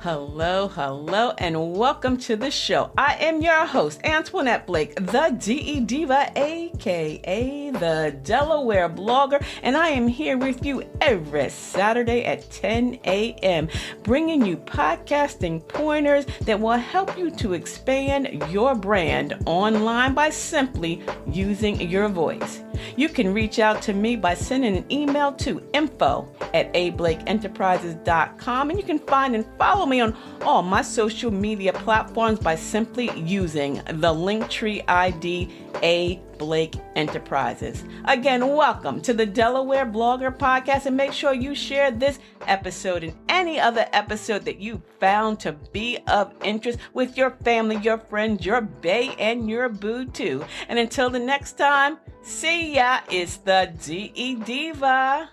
Hello, and welcome to the show. I am your host, Antoinette Blake, the DE Diva, aka the Delaware blogger, and I am here with you every Saturday at 10 a.m., bringing you podcasting pointers that will help you to expand your brand online by simply using your voice. You can reach out to me by sending an email to info@ablakeenterprises.com, and you can find and follow me on all my social media platforms by simply using the Linktree ID A Blake Enterprises. Again, welcome to the Delaware Blogger Podcast, and make sure you share this episode and any other episode that you found to be of interest with your family, your friends, your bae, and your boo too. And until the next time, see ya. It's the DE Diva.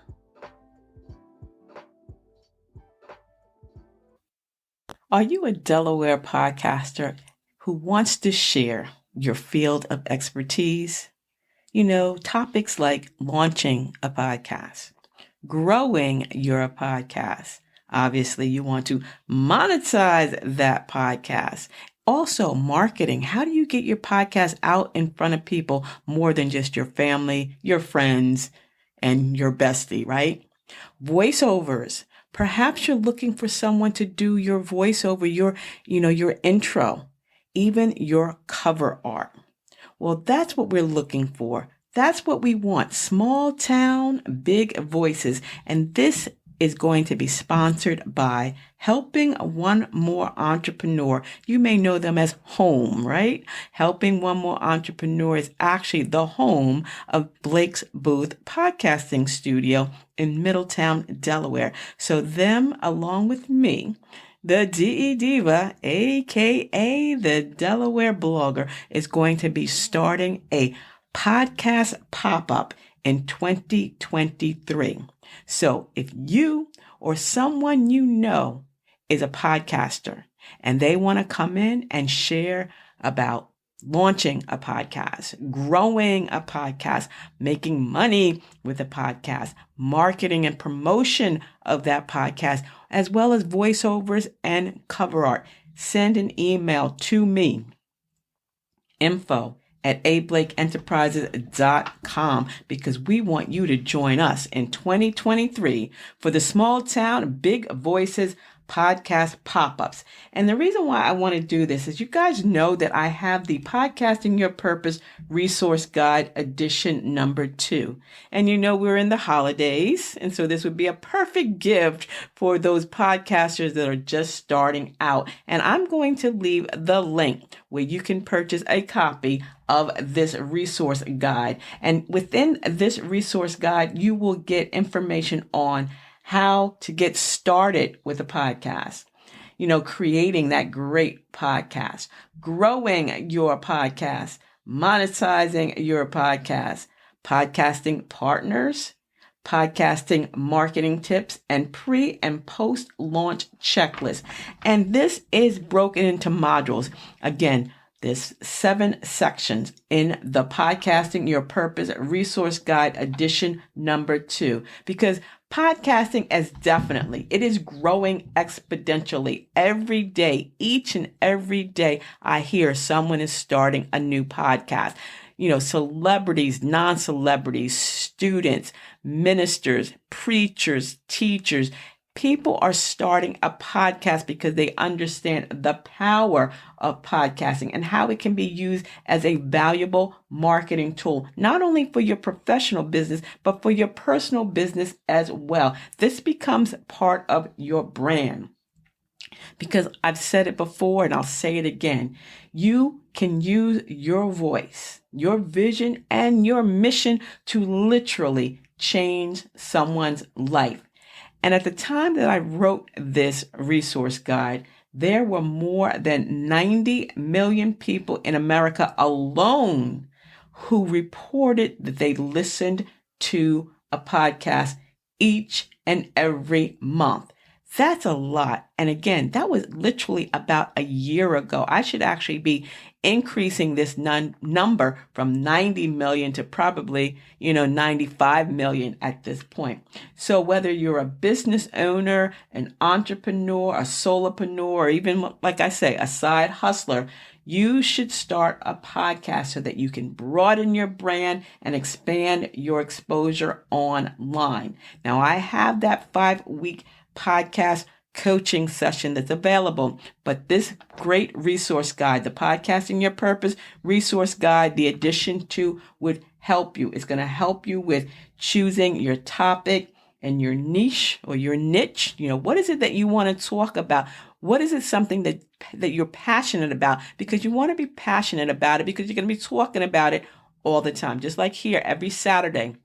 Are you a Delaware podcaster who wants to share your field of expertise? You know, topics like launching a podcast, growing your podcast. Obviously, you want to monetize that podcast. Also, marketing. How do you get your podcast out in front of people more than just your family, your friends, and your bestie, right? Voiceovers. Perhaps you're looking for someone to do your voiceover, your intro, even your cover art. Well, that's what we're looking for. That's what we want. Small town, big voices. And this is going to be sponsored by Helping One More Entrepreneur. You may know them as Home, right? Helping One More Entrepreneur is actually the home of Blake's Booth Podcasting Studio in Middletown, Delaware. So them, along with me, the DE Diva, aka the Delaware blogger, is going to be starting a podcast pop-up in 2023. So if you or someone you know is a podcaster and they want to come in and share about launching a podcast, growing a podcast, making money with a podcast, marketing and promotion of that podcast, as well as voiceovers and cover art, send an email to me, info@ablakeenterprises.com, because we want you to join us in 2023 for the Small Town Big Voices podcast pop-ups. And the reason why I want to do this is you guys know that I have the Podcasting Your Purpose Resource Guide edition number 2. And you know we're in the holidays, and so this would be a perfect gift for those podcasters that are just starting out. And I'm going to leave the link where you can purchase a copy of this resource guide. And within this resource guide, you will get information on how to get started with a podcast, creating that great podcast, growing your podcast, monetizing your podcast, podcasting partners, podcasting marketing tips, and pre and post launch checklist. And this is broken into modules. Again, there's 7 sections in the Podcasting Your Purpose Resource Guide edition number 2, because podcasting it is growing exponentially every day. Each and every day I hear someone is starting a new podcast. Celebrities, non-celebrities, students, ministers, preachers, teachers. People are starting a podcast because they understand the power of podcasting and how it can be used as a valuable marketing tool, not only for your professional business, but for your personal business as well. This becomes part of your brand. Because I've said it before and I'll say it again, you can use your voice, your vision, and your mission to literally change someone's life. And at the time that I wrote this resource guide, there were more than 90 million people in America alone who reported that they listened to a podcast each and every month. That's a lot. And again, that was literally about a year ago. I should actually be increasing this number from 90 million to probably, 95 million at this point. So whether you're a business owner, an entrepreneur, a solopreneur, or even, like I say, a side hustler, you should start a podcast so that you can broaden your brand and expand your exposure online. Now, I have that 5-week podcast coaching session that's available, but this great resource guide, the Podcasting Your Purpose resource guide, the addition to would help you. It's going to help you with choosing your topic and your niche or your niche. What is it that you want to talk about? What is it something that you're passionate about? Because you want to be passionate about it because you're going to be talking about it all the time. Just like here, every Saturday,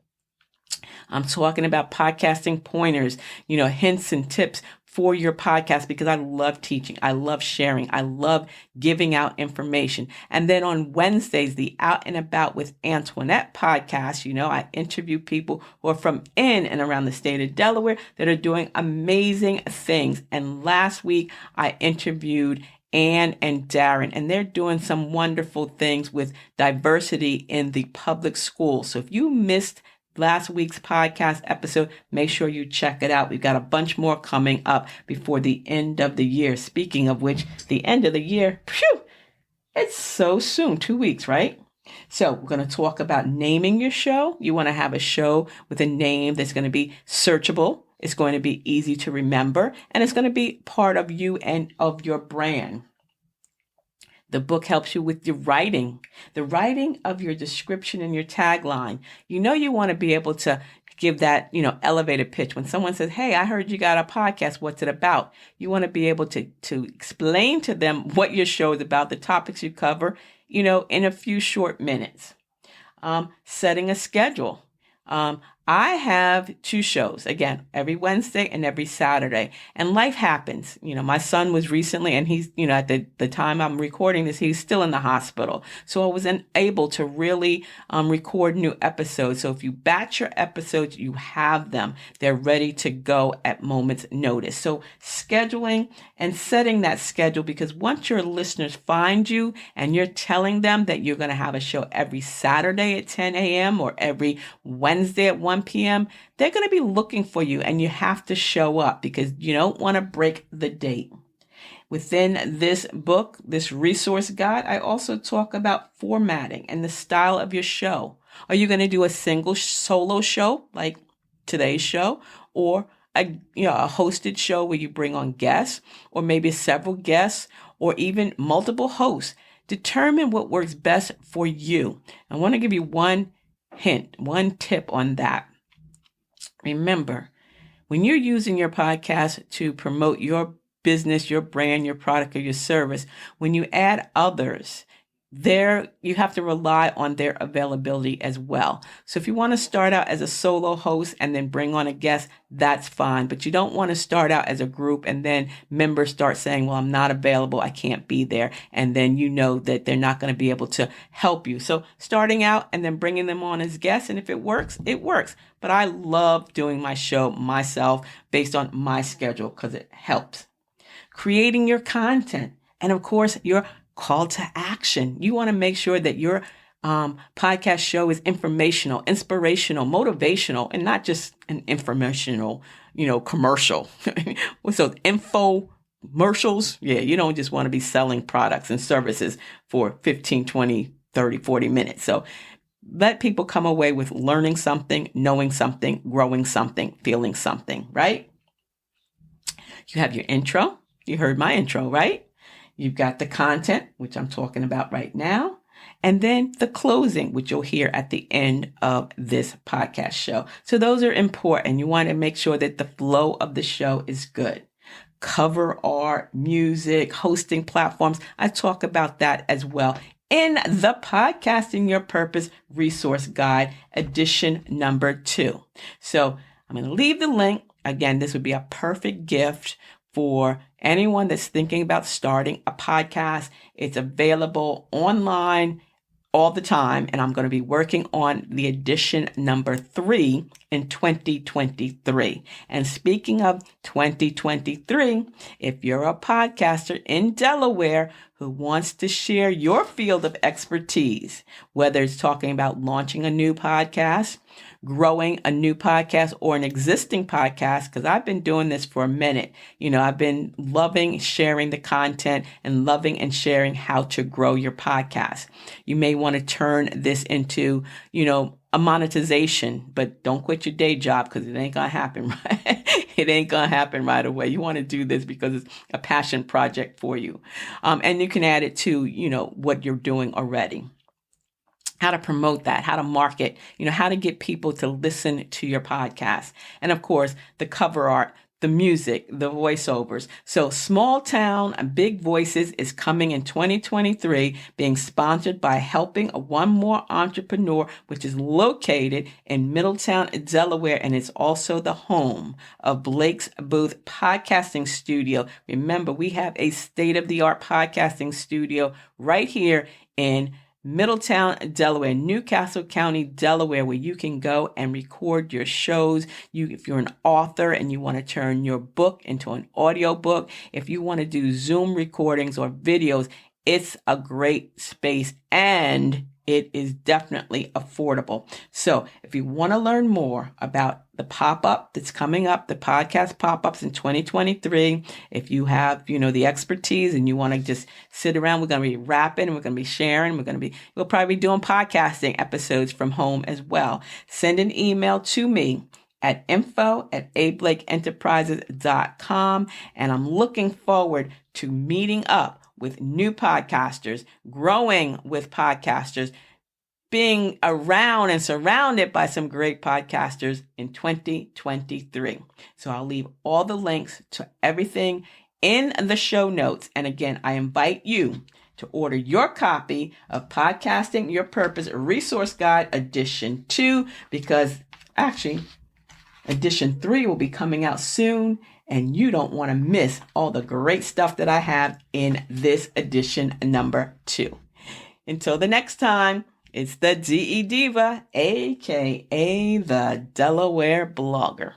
I'm talking about podcasting pointers, hints and tips for your podcast because I love teaching. I love sharing. I love giving out information. And then on Wednesdays, the Out and About with Antoinette podcast, I interview people who are from in and around the state of Delaware that are doing amazing things. And last week, I interviewed Ann and Darren, and they're doing some wonderful things with diversity in the public schools. So if you missed last week's podcast episode, make sure you check it out. We've got a bunch more coming up before the end of the year. Speaking of which, the end of the year, it's so soon, 2 weeks, right? So we're going to talk about naming your show. You want to have a show with a name that's going to be searchable. It's going to be easy to remember, and it's going to be part of you and of your brand. The book helps you with your writing, the writing of your description and your tagline. You want to be able to give that, elevator pitch. When someone says, hey, I heard you got a podcast, what's it about? You want to be able to explain to them what your show is about, the topics you cover, in a few short minutes. Setting a schedule. I have 2 shows, again, every Wednesday and every Saturday. And life happens. My son was recently, and he's, at the time I'm recording this, he's still in the hospital. So I wasn't able to really record new episodes. So if you batch your episodes, you have them. They're ready to go at moment's notice. So scheduling and setting that schedule, because once your listeners find you and you're telling them that you're going to have a show every Saturday at 10 a.m. or every Wednesday at 1 p.m., they're going to be looking for you, and you have to show up because you don't want to break the date. Within this book, this resource guide, I also talk about formatting and the style of your show. Are you going to do a single solo show like today's show, or a hosted show where you bring on guests, or maybe several guests, or even multiple hosts? Determine what works best for you. I want to give you one hint, one tip on that. Remember, when you're using your podcast to promote your business, your brand, your product, or your service, when you add others, you have to rely on their availability as well. So if you want to start out as a solo host and then bring on a guest, that's fine. But you don't want to start out as a group and then members start saying, well, I'm not available, I can't be there. And then that they're not going to be able to help you. So starting out and then bringing them on as guests. And if it works, it works. But I love doing my show myself based on my schedule because it helps. Creating your content. And of course, your call to action. You want to make sure that your podcast show is informational, inspirational, motivational, and not just an informational, commercial. What's those infomercials? Yeah, you don't just want to be selling products and services for 15, 20, 30, 40 minutes. So let people come away with learning something, knowing something, growing something, feeling something, right? You have your intro. You heard my intro, right? You've got the content, which I'm talking about right now, and then the closing, which you'll hear at the end of this podcast show. So those are important. You want to make sure that the flow of the show is good. Cover art, music, hosting platforms. I talk about that as well in the Podcasting Your Purpose resource guide, edition number 2. So I'm going to leave the link. Again, this would be a perfect gift for anyone that's thinking about starting a podcast. It's available online all the time, and I'm going to be working on the edition number 3 in 2023. And speaking of 2023, if you're a podcaster in Delaware who wants to share your field of expertise, whether it's talking about launching a new podcast, growing a new podcast, or an existing podcast, because I've been doing this for a minute. I've been loving sharing the content and loving and sharing how to grow your podcast. You may want to turn this into, a monetization, but don't quit your day job because it ain't going to happen, right? It ain't going to happen right away. You want to do this because it's a passion project for you. And you can add it to, what you're doing already. How to promote that, how to market, how to get people to listen to your podcast. And of course, the cover art, the music, the voiceovers. So Small Town, Big Voices is coming in 2023, being sponsored by Helping One More Entrepreneur, which is located in Middletown, Delaware, and it's also the home of Blake's Booth Podcasting Studio. Remember, we have a state-of-the-art podcasting studio right here in Middletown, Delaware, Newcastle County, Delaware, where you can go and record your shows. If you're an author and you want to turn your book into an audio book, if you want to do Zoom recordings or videos, it's a great space and it is definitely affordable. So if you want to learn more about the pop-up that's coming up, the podcast pop-ups in 2023, if you have, the expertise and you want to just sit around, we're going to be rapping, we're going to be sharing, we'll probably be doing podcasting episodes from home as well. Send an email to me at info@ablakeenterprises.com. And I'm looking forward to meeting up with new podcasters, growing with podcasters, being around and surrounded by some great podcasters in 2023. So I'll leave all the links to everything in the show notes. And again, I invite you to order your copy of Podcasting Your Purpose Resource Guide Edition 2, because actually Edition 3 will be coming out soon, and you don't want to miss all the great stuff that I have in this edition number 2. Until the next time, it's the DE Diva, aka the Delaware Blogger.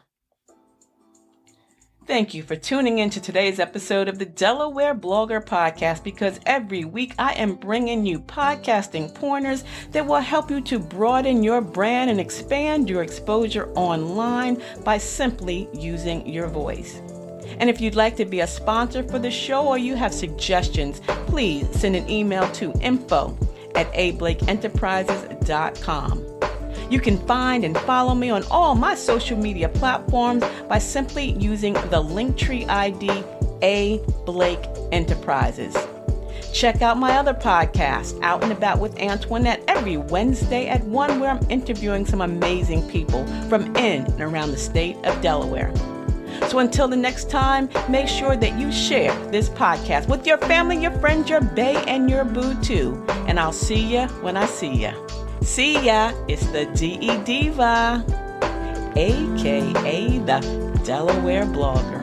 Thank you for tuning in to today's episode of the Delaware Blogger Podcast, because every week I am bringing you podcasting pointers that will help you to broaden your brand and expand your exposure online by simply using your voice. And if you'd like to be a sponsor for the show or you have suggestions, please send an email to info@ablakeenterprises.com. You can find and follow me on all my social media platforms by simply using the Linktree ID A Blake Enterprises. Check out my other podcast, Out and About with Antoinette, every Wednesday at 1, where I'm interviewing some amazing people from in and around the state of Delaware. So until the next time, make sure that you share this podcast with your family, your friends, your bae, and your boo too. And I'll see ya when I see ya. See ya, it's the DE Diva, aka the Delaware Blogger.